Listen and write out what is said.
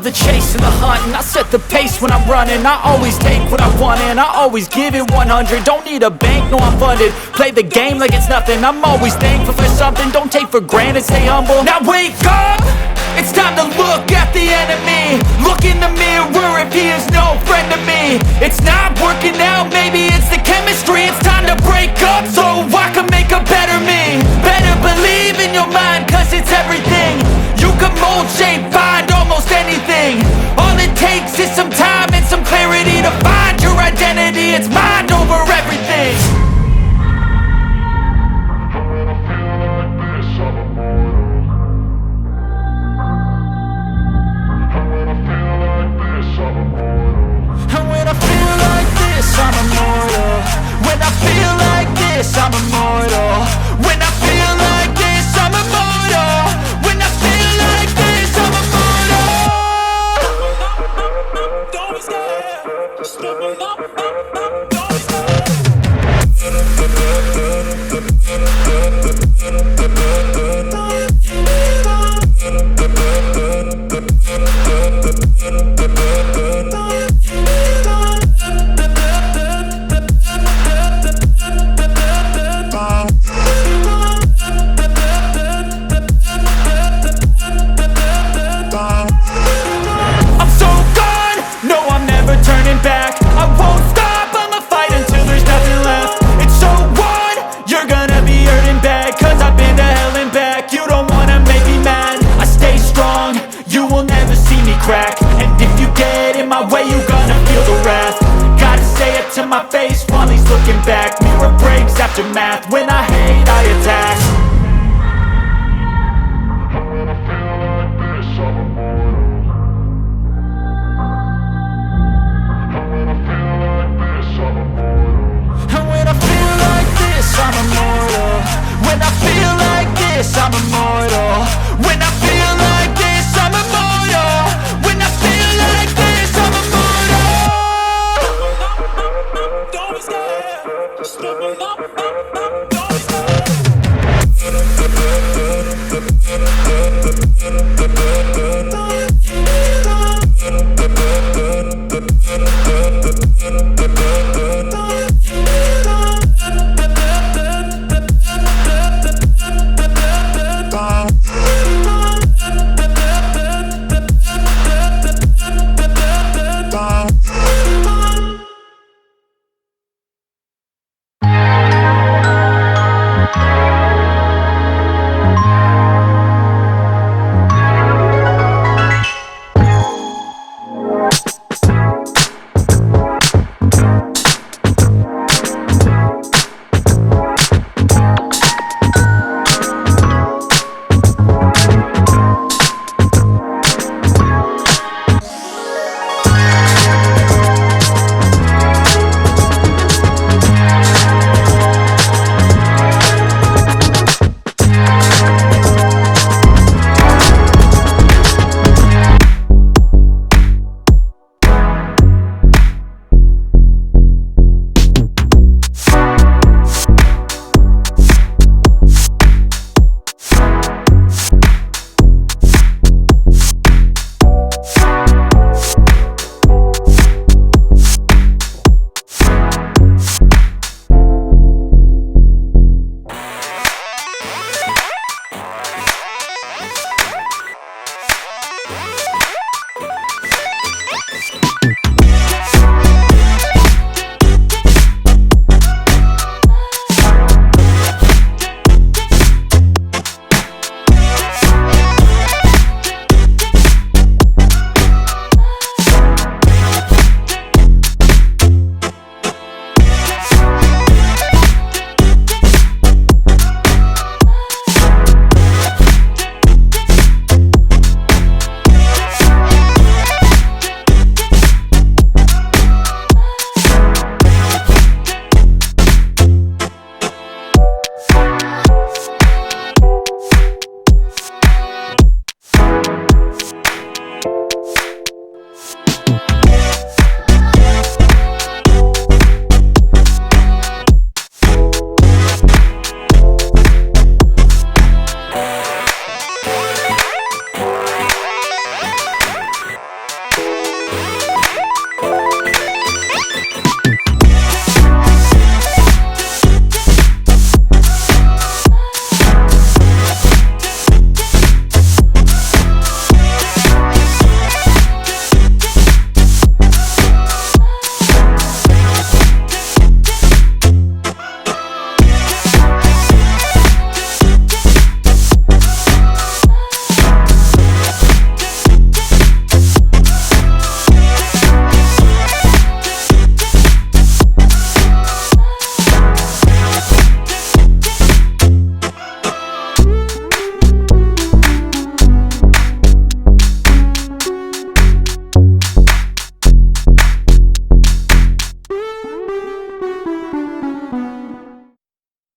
love the chase and the hunt, and I set the pace when I'm running. I always take what I want and I always give it 100. Don't need a bank, no I'm funded. Play the game like it's nothing. I'm always thankful for something. Don't take for granted, stay humble. Now wake up! It's time to look at the enemy. Look in the mirror if he is no friend to me. It's not working out, maybe it's the chemistry. It's time to break up so I can make a better me. Better believe in your mind, cause it's everything. You can mold, shape, find almost anything. All it takes is some time and some clarity to find your identity. It's mind over everything. I'm immortal. When I feel like this, I'm immortal. When I feel like this, I'm immortal. When I feel like this, I'm immortal. Don't be scared. Just level up. Don't be crack. And if you get in my way, you gonna feel the wrath. Gotta say it to my face while he's looking back. Mirror breaks after math. When I hate, I attack. And when I feel like this, I'm immortal. And when I feel like this, I'm immortal. And when I feel like this, I'm immortal. When I feel like this, I'm immortal.